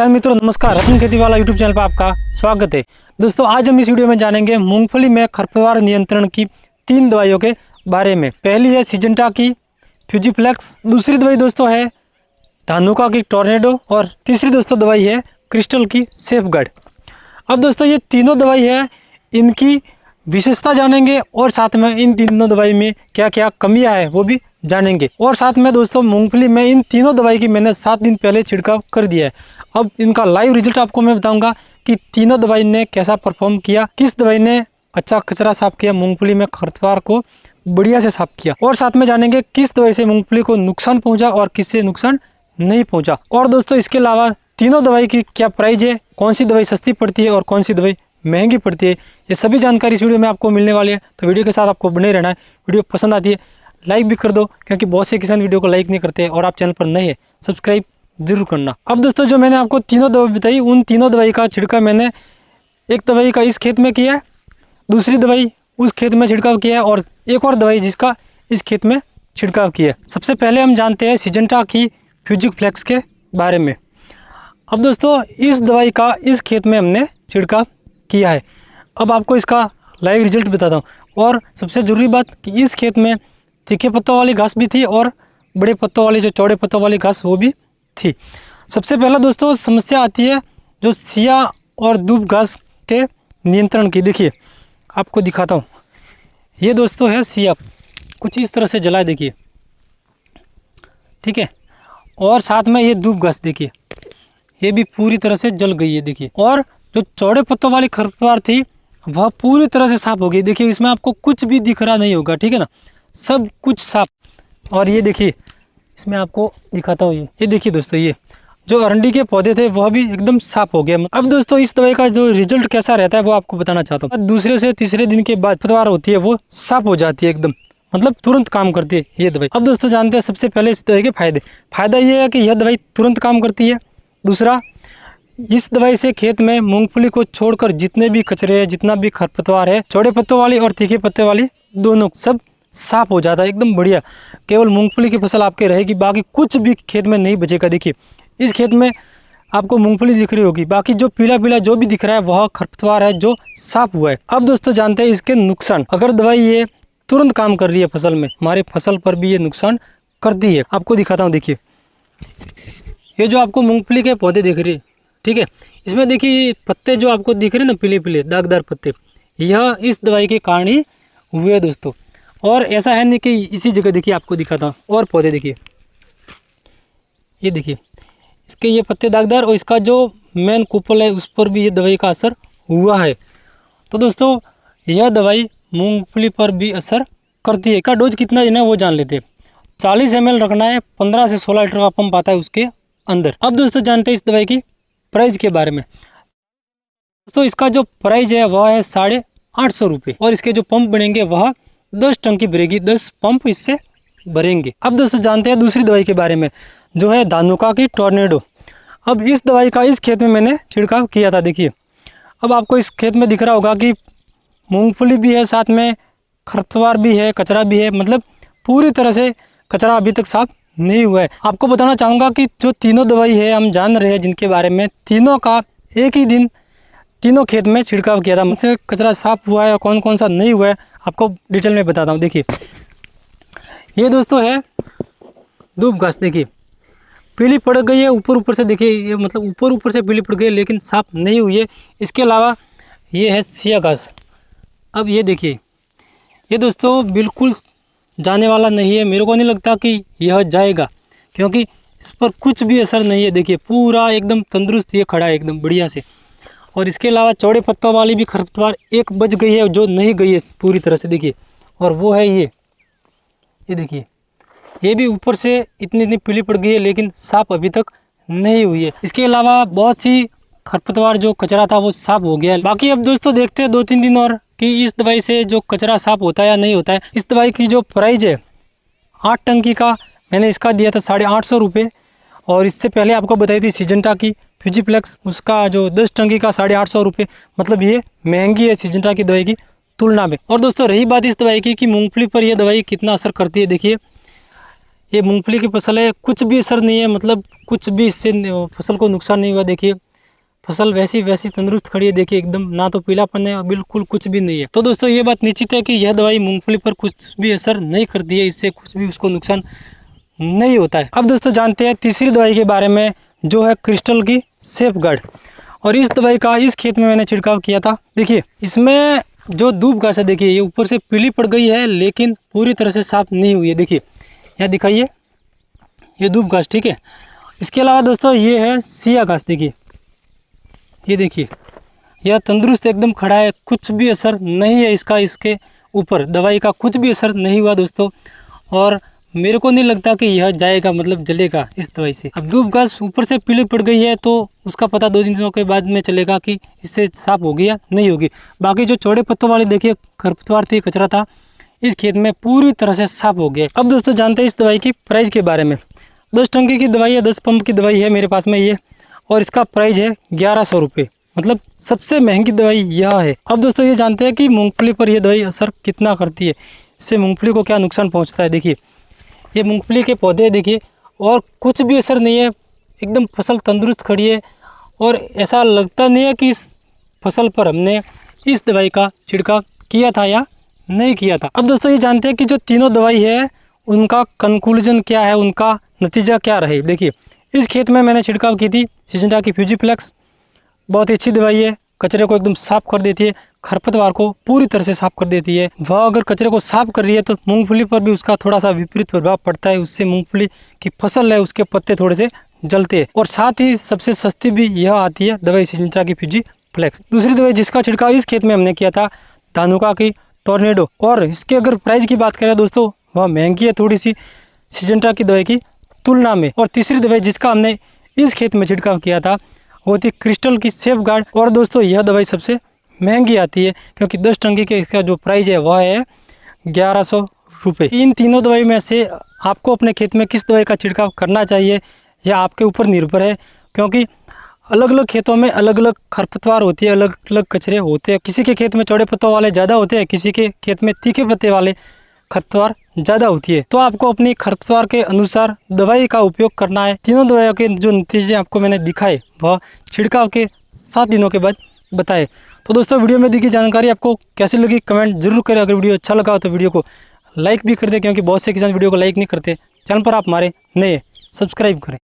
किसान मित्रों नमस्कार, रत्न खेती वाला यूट्यूब चैनल पर आपका स्वागत है। दोस्तों आज हम इस वीडियो में जानेंगे मूंगफली में खरपतवार नियंत्रण की 3 दवाइयों के बारे में। पहली है सिजेंटा की फ्यूजीफ्लेक्स, दूसरी दवाई दोस्तों है धानुका की टोर्नेडो और तीसरी दोस्तों दवाई है क्रिस्टल की सेफगार्ड। अब दोस्तों ये तीनों दवाई है, इनकी विशेषता जानेंगे और साथ में इन तीनों दवाई में क्या क्या कमियां है वो भी जानेंगे। और साथ में दोस्तों मूंगफली में इन तीनों दवाई की मैंने 7 दिन पहले छिड़काव कर दिया है। अब इनका लाइव रिजल्ट आपको मैं बताऊंगा कि तीनों दवाई ने कैसा परफॉर्म किया, किस दवाई ने अच्छा कचरा साफ किया, मूंगफली में खरपतवार को बढ़िया से साफ किया। और साथ में जानेंगे किस दवाई से मूंगफली को नुकसान पहुंचा और किससे नुकसान नहीं पहुंचा। और दोस्तों इसके अलावा तीनों दवाई की क्या प्राइस है, कौन सी दवाई सस्ती पड़ती है और कौन सी दवाई महंगी पड़ती है, ये सभी जानकारी इस वीडियो में आपको मिलने वाली है। तो वीडियो के साथ आपको बने रहना है। वीडियो पसंद आती है लाइक भी कर दो, क्योंकि बहुत से किसान वीडियो को लाइक नहीं करते और आप चैनल पर नए हैं सब्सक्राइब जरूर करना। अब दोस्तों जो मैंने आपको तीनों दवाई बताई, उन तीनों दवाई का छिड़काव मैंने एक दवाई का इस खेत में किया है, दूसरी दवाई उस खेत में छिड़काव किया है और एक और दवाई जिसका इस खेत में छिड़काव किया है। सबसे पहले हम जानते हैं सिजेंटा की फ्यूजीफ्लेक्स के बारे में। अब दोस्तों इस दवाई का इस खेत में हमने छिड़काव किया है। अब आपको इसका लाइव रिजल्ट बताता हूँ। और सबसे ज़रूरी बात कि इस खेत में तीखे पत्तों वाली घास भी थी और बड़े पत्तों वाली जो चौड़े पत्तों वाली घास वो भी थी। सबसे पहला दोस्तों समस्या आती है जो सिया और दूब घास के नियंत्रण की। देखिए आपको दिखाता हूँ, ये दोस्तों है सिया, कुछ इस तरह से जला देखिए, ठीक है। और साथ में ये दूब घास देखिए, ये भी पूरी तरह से जल गई है देखिए। और जो चौड़े पत्तों वाली खरपतवार थी वह पूरी तरह से साफ हो गई। देखिए इसमें आपको कुछ भी दिख रहा नहीं होगा, ठीक है ना, सब कुछ साफ। और ये देखिए इसमें आपको दिखाता हूँ, ये देखिए दोस्तों, ये जो अरंडी के पौधे थे वह भी एकदम साफ हो गया। अब दोस्तों इस दवाई का जो रिजल्ट कैसा रहता है वो आपको बताना चाहता हूँ। दूसरे से तीसरे दिन के बाद खरपतवार होती है वो साफ हो जाती है एकदम, मतलब तुरंत काम करती है ये दवाई। अब दोस्तों जानते हैं सबसे पहले इस दवाई के फायदा ये है कि यह दवाई तुरंत काम करती है। दूसरा, इस दवाई से खेत में मूंगफली को छोड़कर जितने भी कचरे हैं, जितना भी खरपतवार है, चौड़े पत्तों वाली और तीखे पत्ते वाली दोनों सब साफ हो जाता है एकदम बढ़िया। केवल मूंगफली की फसल आपके रहेगी, बाकी कुछ भी खेत में नहीं बचेगा। देखिए इस खेत में आपको मूंगफली दिख रही होगी, बाकी जो पीला पीला जो भी दिख रहा है वह खरपतवार है जो साफ हुआ है। अब दोस्तों जानते हैं इसके नुकसान। अगर दवाई ये तुरंत काम कर रही है फसल में, हमारे फसल पर भी ये नुकसान करती है। आपको दिखाता हूँ, देखिए ये जो आपको मूंगफली के पौधे दिख रहे हैं, ठीक है, इसमें देखिए पत्ते जो आपको दिख रहे हैं ना, पीले पीले दागदार पत्ते, यह इस दवाई के कारण ही हुए हैं दोस्तों। और ऐसा है नहीं कि इसी जगह, देखिए आपको दिखाता हूँ और पौधे देखिए, ये देखिए इसके ये पत्ते दागदार, और इसका जो मेन कुपल है उस पर भी ये दवाई का असर हुआ है। तो दोस्तों यह दवाई मूंगफली पर भी असर करती है। इसका डोज कितना देना है वो जान लेते हैं। 40 ml रखना है, 15 से 16 लीटर का पंप आता है उसके अंदर। अब दोस्तों जानते हैं इस दवाई की प्राइस के बारे में। दोस्तों इसका जो प्राइस है वह है 850 रुपये, और इसके जो पंप बनेंगे वह 10 टंकी भरेगी, 10 पंप इससे भरेंगे। अब दोस्तों जानते हैं दूसरी दवाई के बारे में जो है धानुका की टोर्नेडो। अब इस दवाई का इस खेत में मैंने छिड़काव किया था। देखिए अब आपको इस खेत में दिख रहा होगा कि मूंगफली भी है, साथ में खरपतवार भी है, कचरा भी है, मतलब पूरी तरह से कचरा अभी तक साफ नहीं हुआ है। आपको बताना चाहूँगा कि जो तीनों दवाई है हम जान रहे हैं जिनके बारे में, तीनों का एक ही दिन तीनों खेत में छिड़काव किया था। मुझसे कचरा साफ हुआ है और कौन कौन सा नहीं हुआ है आपको डिटेल में बताता हूँ। देखिए ये दोस्तों है दूब घास, देखिए पीली पड़ गई है ऊपर ऊपर से, देखिए ये मतलब ऊपर ऊपर से पीली पड़ गई है लेकिन साफ नहीं हुई है। इसके अलावा ये है सिया घास। अब ये देखिए ये दोस्तों बिल्कुल जाने वाला नहीं है, मेरे को नहीं लगता कि यह जाएगा, क्योंकि इस पर कुछ भी असर नहीं है। देखिए पूरा एकदम तंदुरुस्त ये खड़ा है एकदम बढ़िया से। और इसके अलावा चौड़े पत्तों वाली भी खरपतवार एक बच गई है जो नहीं गई है पूरी तरह से, देखिए, और वो है ये देखिए ये भी ऊपर से इतनी पीली पड़ गई है लेकिन साफ अभी तक नहीं हुई है। इसके अलावा बहुत सी खरपतवार जो कचरा था वो साफ हो गया है। बाकी अब दोस्तों देखते हैं 2-3 दिन और कि इस दवाई से जो कचरा साफ होता है या नहीं होता है। इस दवाई की जो प्राइस है 8 टंकी का मैंने इसका दिया था 850 रुपये, और इससे पहले आपको बताई थी सिजेंटा की फ्यूजीफ्लेक्स, उसका जो 10 टंकी का 850 रुपये, मतलब ये महंगी है सिजेंटा की दवाई की तुलना में। और दोस्तों रही बात इस दवाई की कि मूंगफली पर यह दवाई कितना असर करती है, देखिए ये मूंगफली की फसल है, कुछ भी असर नहीं है, मतलब कुछ भी इससे फसल को नुकसान नहीं हुआ। देखिए फसल वैसी वैसी तंदुरुस्त खड़ी है, देखिए एकदम, ना तो पीलापन है और बिल्कुल कुछ भी नहीं है। तो दोस्तों ये बात निश्चित है कि यह दवाई मूंगफली पर कुछ भी असर नहीं करती है, इससे कुछ भी उसको नुकसान नहीं होता है। अब दोस्तों जानते हैं तीसरी दवाई के बारे में, जो है क्रिस्टल की सेफगार्ड। और इस दवाई का इस खेत में मैंने छिड़काव किया था। देखिए इसमें जो धूप घास है, देखिए ये ऊपर से पीली पड़ गई है लेकिन पूरी तरह से साफ नहीं हुई है। देखिए यहाँ दिखाइए, ये धूप घास, ठीक है। इसके अलावा दोस्तों ये है सिया घास, देखिए ये देखिए, यह तंदुरुस्त एकदम खड़ा है, कुछ भी असर नहीं है इसका, इसके ऊपर दवाई का कुछ भी असर नहीं हुआ दोस्तों। और मेरे को नहीं लगता कि यह जाएगा, मतलब जलेगा इस दवाई से। अब धूप घास ऊपर से पीली पड़ गई है तो उसका पता 2 दिनों के बाद में चलेगा कि इससे साफ होगी या नहीं होगी। बाकी जो चौड़े पत्तों वाली देखिए खरपतवार थी, कचरा था, इस खेत में पूरी तरह से साफ हो गया। अब दोस्तों जानते हैं इस दवाई की प्राइस के बारे में। 10 टंकी की दवाई है, 10 पंप की दवाई है मेरे पास में ये, और इसका प्राइस है 1100 रुपये, मतलब सबसे महंगी दवाई यह है। अब दोस्तों ये जानते हैं कि मूंगफली पर यह दवाई असर कितना करती है, इससे मूंगफली को क्या नुकसान पहुंचता है। देखिए ये मूंगफली के पौधे देखिए, और कुछ भी असर नहीं है, एकदम फसल तंदुरुस्त खड़ी है, और ऐसा लगता नहीं है कि इस फसल पर हमने इस दवाई का छिड़काव किया था या नहीं किया था। अब दोस्तों ये जानते हैं कि जो तीनों दवाई है उनका कंक्लूजन क्या है, उनका नतीजा क्या रहे। देखिए इस खेत में मैंने छिड़काव की थी सिजेंटा की फ्यूजीफ्लेक्स, बहुत ही अच्छी दवाई है, कचरे को एकदम साफ कर देती है, खरपतवार को पूरी तरह से साफ कर देती है। वह अगर कचरे को साफ कर रही है तो मूंगफली पर भी उसका थोड़ा सा विपरीत प्रभाव पड़ता है, उससे मूंगफली की फसल है उसके पत्ते थोड़े से जलते हैं। और साथ ही सबसे सस्ती भी यह आती है दवाई सिजेंटा की फ्यूजीफ्लेक्स। दूसरी दवाई जिसका छिड़काव इस खेत में हमने किया था धानुका की टोर्नेडो, और इसके अगर प्राइस की बात करें दोस्तों वह महंगी है थोड़ी सी सिजेंटा की दवाई की तुलना में। और तीसरी दवाई जिसका हमने इस खेत में छिड़काव किया था वो थी क्रिस्टल की सेफगार्ड। और दोस्तों यह दवाई सबसे महंगी आती है क्योंकि 10 टंकी के इसका जो प्राइस है वह है 1100 रुपये। इन तीनों दवाई में से आपको अपने खेत में किस दवाई का छिड़काव करना चाहिए यह आपके ऊपर निर्भर है, क्योंकि अलग अलग खेतों में अलग अलग खरपतवार होती है, अलग अलग कचरे होते हैं। किसी के खेत में चौड़े पत्तों वाले ज़्यादा होते हैं, किसी के खेत में तीखे पत्ते वाले खरपतवार ज़्यादा होती है। तो आपको अपनी खरपतवार के अनुसार दवाई का उपयोग करना है। तीनों दवाइयों के जो नतीजे आपको मैंने दिखाए वह छिड़काव के 7 दिनों के बाद बताए। तो दोस्तों वीडियो में दी गई जानकारी आपको कैसी लगी कमेंट जरूर करें। अगर वीडियो अच्छा लगा हो तो वीडियो को लाइक भी कर दें, क्योंकि बहुत से किसान वीडियो को लाइक नहीं करते। चैनल पर आप हमारे नए सब्सक्राइब करें।